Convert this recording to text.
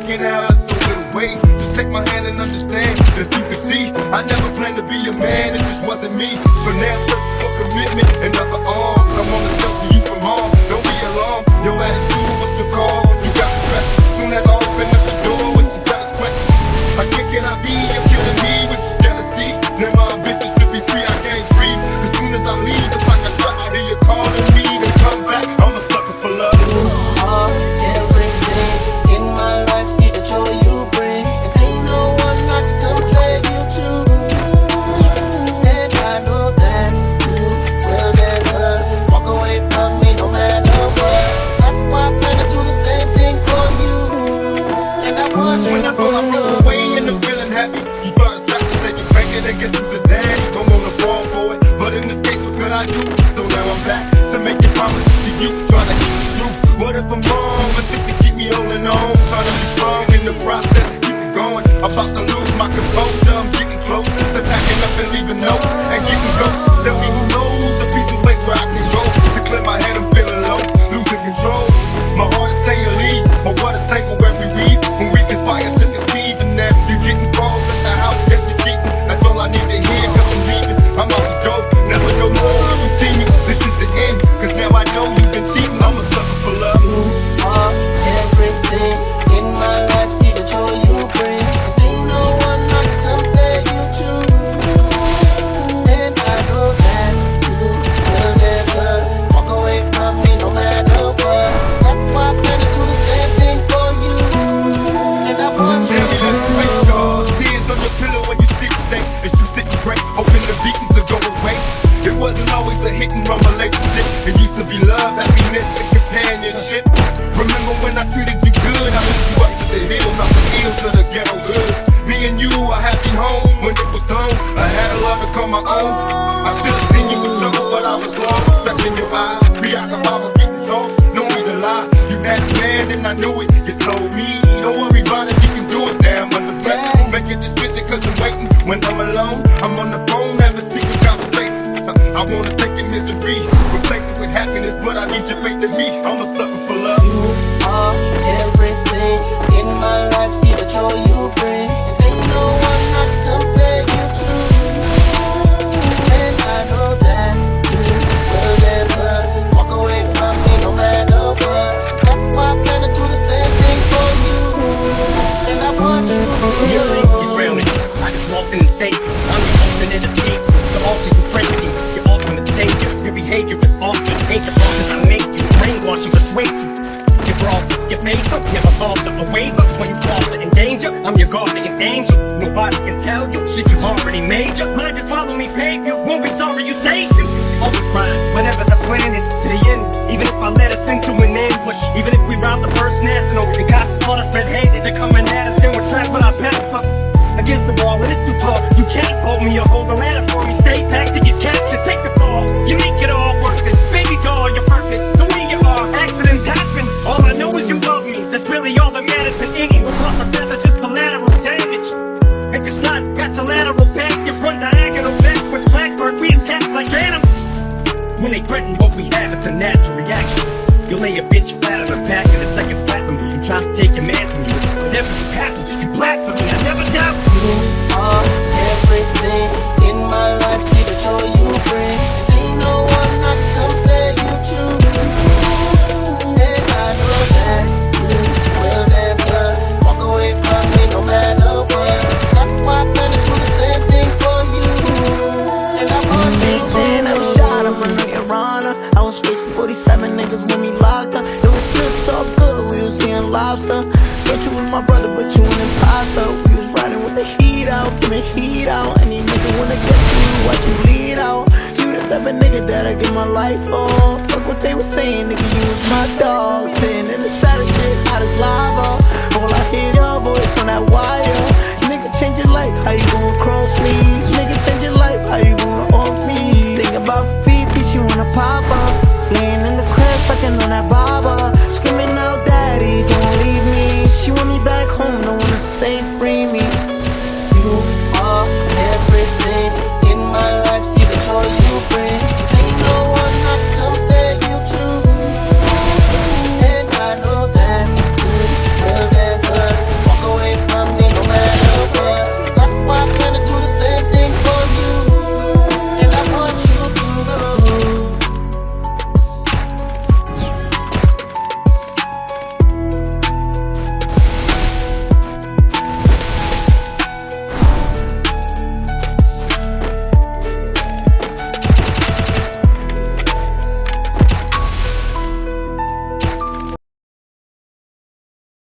working out a little way. Just take my hand and understand. As you can see, I never planned to be a man, it just wasn't me. But now searching for commitment and other arms. I wanna shelter you from harm. Don't be alarmed, your attitude was the call. You got stressed soon as I open up the door with the jealous questions. Like, when can I be? You're killing me with your jealousy. Now my ambitions to be free, I can't breathe. As soon as I leave, it's like a truck. I hear you calling me to come back. I'm a sucker for love. Everything in my life, see the joy you bring, and ain't no one I can compare you to. And I know that you will never walk away from me no matter what. That's why I plan to do the same thing for you. And I want you When I thought I fell away and I'm feeling happy, you try to stop and say you're cranking and get to the daddy. Don't wanna fall for it, but in this case, what could I do? So now I'm back to make a promise to you, trying to keep it true. What if I'm wrong? But you can keep me holding on, trying to be strong in the process, keep it going. About to lose my composure, I'm getting closer to packing up and leaving notes and getting ghosts. Tell me who knows the people place where I can go to clear my head, I'm feeling low, losing control. My heart is saying leave, but what a tangle every weave. When we conspire to conceive, and now you're getting calls at the house, yes you're cheating. That's all I need to hear, cause I'm leaving. I'm out the door, never no more when you see me. This is the end, cause now I know you've been cheating. I'm a sucker for love. everything in my life, see the joy you bring, and ain't no one I can compare you to. And I know that you will never walk away from me no matter what. That's why I plan to do the same thing for you. And I want you Tell me let's make yours. Tears on your pillow when you sit there. As you sit and pray, hoping the beatings will go away. It wasn't always a hit and run relationship. It used to be love, happiness, and companionship. Remember when I treated you good? I moved you up to the hills, out the hills to the ghetto hood. Me and you, a happy home. When it was done, I had a love to call my own. I should have seen you with trouble, but I was wrong. Stuck in your eyes, preoccupied with getting lost. No need to lie, you had a man and I knew it. You told me, don't worry about it, you can do it. Damn, under pressure, make it decision cause I'm waiting. When I'm alone, I'm on the phone, having secret conversations. I wanna take your misery, replace it with happiness, but I need your faith in me. I'm a sucker for love. You are everything in my life, see the joy you bring, and ain't no one I can compare you to. And I know that you will never walk away from me no matter what. That's why I plan to do the same thing for you. And I want you You're drowning. I just walked in and saved you. I'm the alternate escape. The altar you crazy. Your ultimate savior. Your behavior is awful. Ain't the promise I make you. Brainwash and persuade you. You're wrong. Your favor never falter a waiver. When you falter in danger, I'm your guardian angel. Nobody can tell you shit you already made you. Mind just follow me, pave you. Won't be sorry you stayed you. Always rhyme whenever the plan is to the end. Even if I let us into an ambush. Even if we robbed the first national and got caught us red-handed. They're coming at us and we're trapped with our backs up against the wall, and it's too tall. You can't hold me or hold the ladder for me. Stay back to get captured, take the fall. You make it all worth it. Baby doll, you're perfect. The way you are, accidents happen. All I know is you love me. That's really all that matters in any. Across the path of just collateral damage. And your side got your lateral back, your front diagonal backwards. Blackbird, we attack like animals. When they threaten what we have, it's a natural reaction. You'll lay a bitch flat on her back in a second flat from me. You try to take your man from you. Whatever you have to, you blaspheme me. I never doubt You are everything in my life, see the joy you bring, and ain't no one I can compare you to. And I know that you will never walk away from me no matter what. That's why I plan to do the same thing for you. And I want you Man, I was shot, I'm a nigga runner. I was facing 47 niggas when we locked up. It was just so good, we was eating lobster. Thought you was my brother, but you an imposter. We was riding with the heat out, giving heat out. Any nigga wanna get to you, watch you bleed out. You the type of nigga that I give my life for. Fuck what they was saying, nigga, you was my dog. Sitting in the saddest shit, hot as lava. All I hear your voice on that wire. Nigga, change your life, how you gon' cross me?